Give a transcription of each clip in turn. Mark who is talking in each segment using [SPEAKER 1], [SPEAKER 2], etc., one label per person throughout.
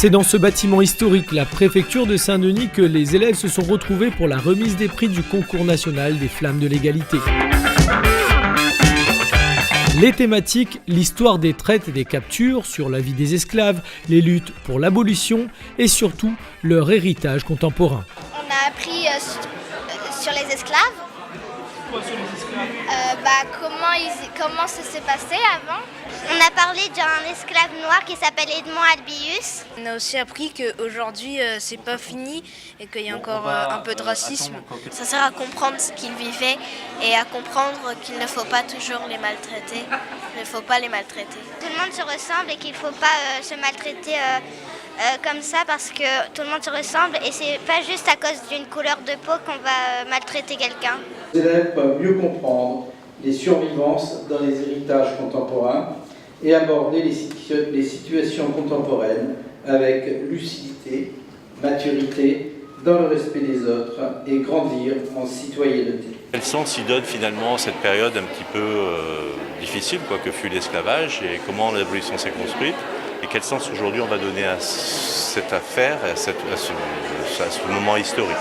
[SPEAKER 1] C'est dans ce bâtiment historique, la préfecture de Saint-Denis, que les élèves se sont retrouvés pour la remise des prix du concours national des Flammes de l'égalité. Les thématiques, l'histoire des traites et des captures, sur la vie des esclaves, les luttes pour l'abolition et surtout leur héritage contemporain.
[SPEAKER 2] On a appris sur les esclaves.
[SPEAKER 3] Quoi sur les esclaves?
[SPEAKER 2] Comment ça s'est passé avant. On a parlé d'un esclave noir qui s'appelle Edmond Albius.
[SPEAKER 4] On a aussi appris qu'aujourd'hui c'est pas fini et qu'il y a encore un peu de racisme.
[SPEAKER 2] Ça sert à comprendre ce qu'ils vivaient et à comprendre qu'il ne faut pas toujours les maltraiter. Il ne faut pas les maltraiter. Tout le monde se ressemble et qu'il ne faut pas se maltraiter comme ça parce que tout le monde se ressemble et c'est pas juste à cause d'une couleur de peau qu'on va maltraiter quelqu'un.
[SPEAKER 5] Les élèves peuvent mieux comprendre les survivances dans les héritages contemporains et aborder les situations contemporaines avec lucidité, maturité, dans le respect des autres et grandir en citoyenneté.
[SPEAKER 6] Quel sens y donne finalement cette période un petit peu difficile que fut l'esclavage et comment l'abolition s'est construite et quel sens aujourd'hui on va donner à cette affaire, à ce moment historique.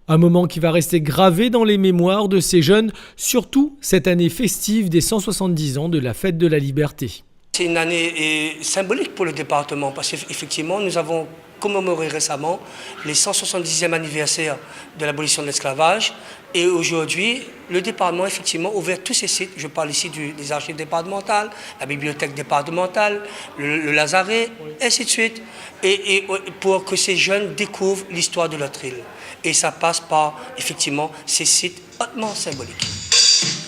[SPEAKER 1] Un moment qui va rester gravé dans les mémoires de ces jeunes, surtout cette année festive des 170 ans de la Fête de la Liberté.
[SPEAKER 7] C'est une année symbolique pour le département parce qu'effectivement nous avons commémoré récemment les 170e anniversaire de l'abolition de l'esclavage et aujourd'hui le département effectivement ouvert tous ses sites. Je parle ici des archives départementales, la bibliothèque départementale, le lazaret, ainsi de suite, et pour que ces jeunes découvrent l'histoire de notre île. Et ça passe par, effectivement, ces sites hautement symboliques.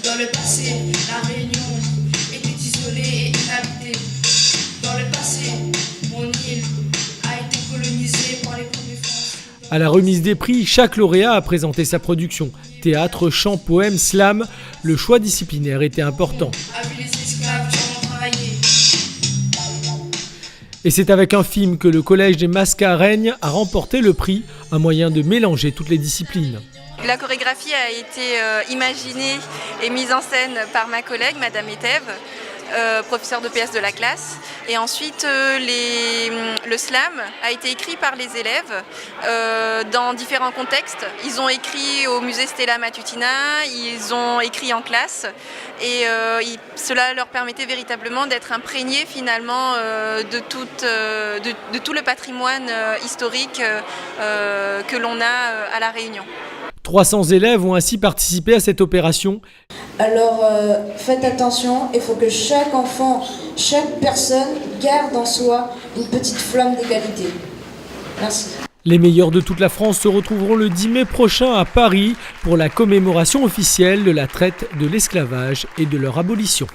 [SPEAKER 8] Dans le passé, la Réunion était isolée et inhabitée. Dans le passé, mon île a été colonisée par les premiers Français.
[SPEAKER 1] À la remise des prix, chaque lauréat a présenté sa production. Théâtre, chant, poème, slam, le choix disciplinaire était important.
[SPEAKER 8] A vu les esclaves durement travailler.
[SPEAKER 1] Et c'est avec un film que le Collège des Mascareignes a remporté le prix, un moyen de mélanger toutes les disciplines.
[SPEAKER 9] La chorégraphie a été imaginée et mise en scène par ma collègue, Madame Etève, professeure de PS de la classe. Et ensuite, le slam a été écrit par les élèves dans différents contextes. Ils ont écrit au musée Stella Matutina, ils ont écrit en classe. Et cela leur permettait véritablement d'être imprégnés finalement de tout le patrimoine historique que l'on a à La Réunion.
[SPEAKER 1] 300 élèves ont ainsi participé à cette opération.
[SPEAKER 10] Alors faites attention, il faut que chaque enfant, chaque personne garde en soi une petite flamme d'égalité. Merci.
[SPEAKER 1] Les meilleurs de toute la France se retrouveront le 10 mai prochain à Paris pour la commémoration officielle de la traite, de l'esclavage et de leur abolition.